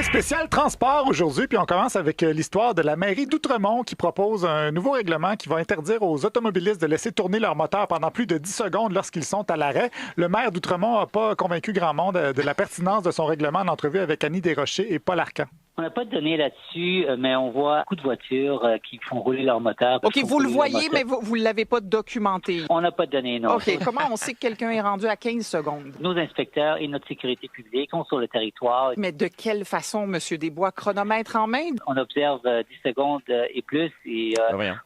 Spécial transport aujourd'hui, puis on commence avec l'histoire de la mairie d'Outremont qui propose un nouveau règlement qui va interdire aux automobilistes de laisser tourner leur moteur pendant plus de 10 secondes lorsqu'ils sont à l'arrêt. Le maire d'Outremont n'a pas convaincu grand monde de la pertinence de son règlement en entrevue avec Annie Desrochers et Paul Arcan. On n'a pas de données là-dessus, mais on voit beaucoup de voitures qui font rouler leur moteur. OK, vous le voyez, mais vous ne l'avez pas documenté. On n'a pas de données, non. OK, comment on sait que quelqu'un est rendu à 15 secondes? Nos inspecteurs et notre sécurité publique sont sur le territoire. Mais de quelle façon, M. Desbois? Chronomètre en main? On observe 10 secondes et plus et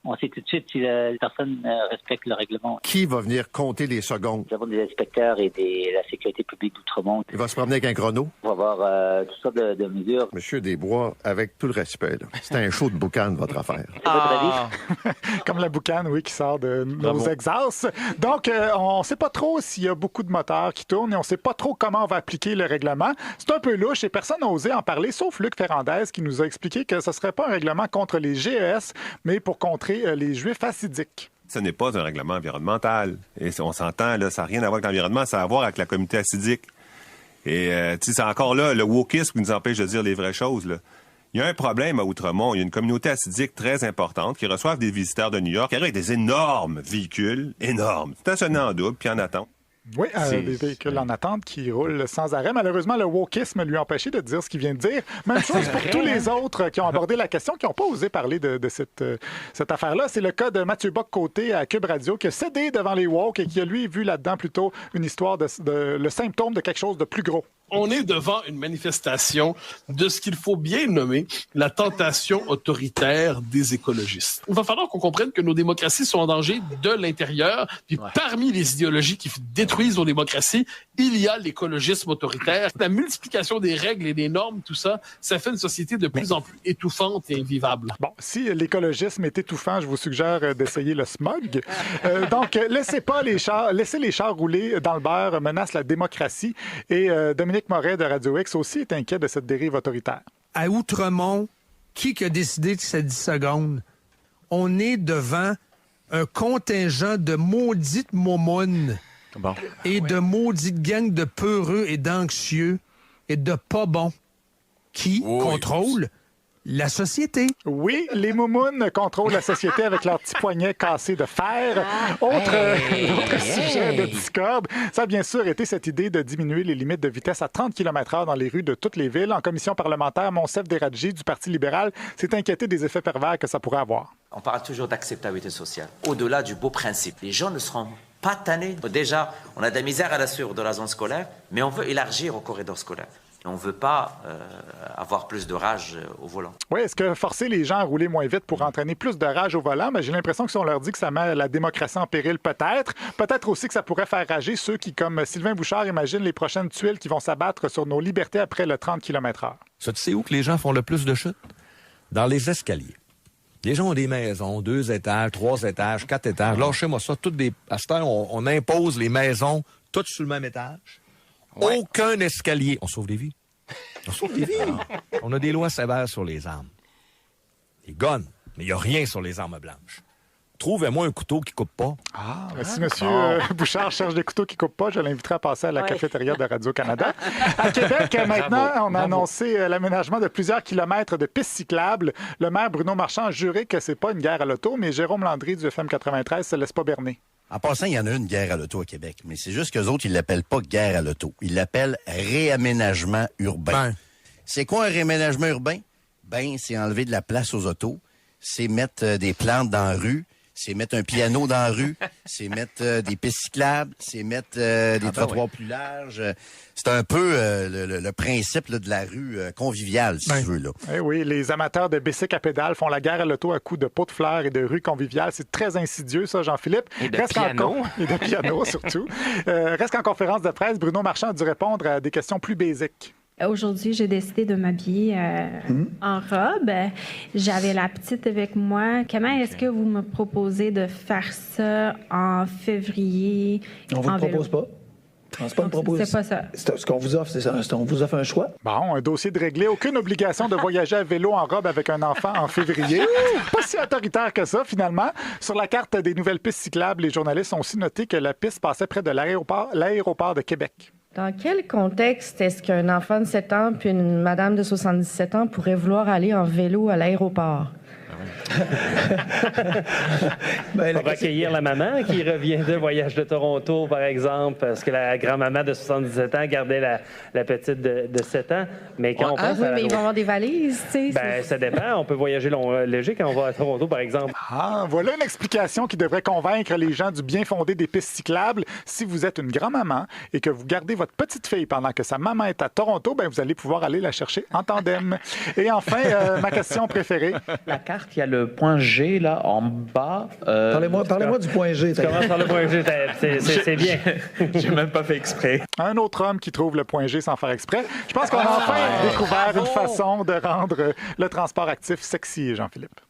on sait tout de suite si la personne respecte le règlement. Qui va venir compter les secondes? Nous avons des inspecteurs et la sécurité publique d'Outremont. Il va se promener avec un chrono? On va avoir toutes sortes de mesures. Monsieur Desbois, avec tout le respect, là, c'est un show de boucan, votre affaire. Comme la boucane, oui, qui sort de nos exhausts. Donc, on ne sait pas trop s'il y a beaucoup de moteurs qui tournent et on ne sait pas trop comment on va appliquer le règlement. C'est un peu louche et personne n'a osé en parler, sauf Luc Ferrandez qui nous a expliqué que ce ne serait pas un règlement contre les GES, mais pour contrer les Juifs hassidiques. Ce n'est pas un règlement environnemental. Et on s'entend, là, ça n'a rien à voir avec l'environnement, ça a à voir avec la communauté hassidique. Et c'est encore là le wokisme qui nous empêche de dire les vraies choses. Là. Il y a un problème à Outremont. Il y a une communauté hassidique très importante qui reçoivent des visiteurs de New York qui arrivent avec des énormes véhicules, énormes, stationnés en double, puis en attente. Oui, des véhicules en attente qui roulent sans arrêt. Malheureusement, le wokisme lui a empêché de dire ce qu'il vient de dire. Même chose pour tous les autres qui ont abordé la question, qui n'ont pas osé parler de cette affaire-là. C'est le cas de Mathieu Bock-Côté à Cube Radio qui a cédé devant les woke et qui a, lui, vu là-dedans plutôt une histoire de le symptôme de quelque chose de plus gros. On est devant une manifestation de ce qu'il faut bien nommer la tentation autoritaire des écologistes. Il va falloir qu'on comprenne que nos démocraties sont en danger de l'intérieur. Puis parmi les idéologies qui détruisent nos démocraties, il y a l'écologisme autoritaire. La multiplication des règles et des normes, tout ça, ça fait une société de plus en plus étouffante et invivable. Bon, si l'écologisme est étouffant, je vous suggère d'essayer le smog. Donc, laissez les chars rouler dans le beurre menace la démocratie. Et Dominique Moret de Radio X aussi est inquiet de cette dérive autoritaire. À Outremont, qui a décidé de ces 10 secondes? On est devant un contingent de maudites momounes et de maudites gangs de peureux et d'anxieux et de pas bons qui contrôlent la société. Oui, les moumounes contrôlent la société avec leurs petits poignets cassés de fer. Autre sujet de discorde, ça a bien sûr été cette idée de diminuer les limites de vitesse à 30 km/h dans les rues de toutes les villes. En commission parlementaire, Monsef Deradji du Parti libéral s'est inquiété des effets pervers que ça pourrait avoir. On parle toujours d'acceptabilité sociale. Au-delà du beau principe, les gens ne seront pas tannés. Déjà, on a de la misère à la sueur de la zone scolaire, mais on veut élargir au corridor scolaire. On ne veut pas avoir plus de rage au volant. Oui, est-ce que forcer les gens à rouler moins vite pour entraîner plus de rage au volant? Mais j'ai l'impression que si on leur dit que ça met la démocratie en péril, peut-être aussi que ça pourrait faire rager ceux qui, comme Sylvain Bouchard, imaginent les prochaines tuiles qui vont s'abattre sur nos libertés après le 30 km/h. Ça, tu sais où que les gens font le plus de chutes? Dans les escaliers. Les gens ont des maisons, 2 étages, 3 étages, 4 étages. Lâchez-moi ça. À cette heure, on impose les maisons toutes sur le même étage. Ouais. Aucun escalier. On sauve des vies. On sauve des vies. On a des lois sévères sur les armes. Les guns. Mais il n'y a rien sur les armes blanches. Trouvez-moi un couteau qui coupe pas. Si M. Bouchard cherche des couteaux qui coupent pas, je l'inviterai à passer à la cafétéria de Radio-Canada. À Québec, maintenant, on a annoncé l'aménagement de plusieurs kilomètres de pistes cyclables. Le maire Bruno Marchand a juré que c'est pas une guerre à l'auto, mais Jérôme Landry du FM 93 se laisse pas berner. En passant, il y en a une guerre à l'auto à Québec, mais c'est juste qu'eux autres, ils l'appellent pas guerre à l'auto. Ils l'appellent réaménagement urbain. C'est quoi un réaménagement urbain? C'est enlever de la place aux autos, c'est mettre des plantes dans la rue, c'est mettre un piano dans la rue, c'est mettre des pistes cyclables, c'est mettre des trottoirs plus larges. C'est un peu le principe là, de la rue conviviale, si tu veux. Là. Oui, les amateurs de bicycles à pédales font la guerre à l'auto à coups de pots de fleurs et de rues conviviales. C'est très insidieux, ça, Jean-Philippe. Et de piano. Et de piano, surtout. Reste qu'en conférence de presse, Bruno Marchand a dû répondre à des questions plus basiques. Aujourd'hui, j'ai décidé de m'habiller en robe. J'avais la petite avec moi. Comment est-ce que vous me proposez de faire ça en février? On ne vous le propose pas. Non, c'est pas une proposition. C'est pas ça. Ce qu'on vous offre, c'est ça. On vous offre un choix. Bon, un dossier de réglé. Aucune obligation de voyager à vélo en robe avec un enfant en février. Pas si autoritaire que ça, finalement. Sur la carte des nouvelles pistes cyclables, les journalistes ont aussi noté que la piste passait près de l'aéroport de Québec. Dans quel contexte est-ce qu'un enfant de 7 ans puis une madame de 77 ans pourraient vouloir aller en vélo à l'aéroport? On va accueillir la maman qui revient de voyage de Toronto, par exemple, parce que la grand-maman de 77 ans gardait la petite de 7 ans. Mais quand on pense mais ils vont avoir des valises, tu sais. Ça dépend. On peut voyager léger quand on va à Toronto, par exemple. Voilà une explication qui devrait convaincre les gens du bien fondé des pistes cyclables. Si vous êtes une grand-maman et que vous gardez votre petite fille pendant que sa maman est à Toronto, vous allez pouvoir aller la chercher en tandem. Et enfin, ma question préférée. La carte, il y a le point G, là, en bas. Parlez-moi du point G. Tu commences par le point G, c'est bien. J'ai même pas fait exprès. Un autre homme qui trouve le point G sans faire exprès. Je pense qu'on a enfin découvert une façon de rendre le transport actif sexy, Jean-Philippe.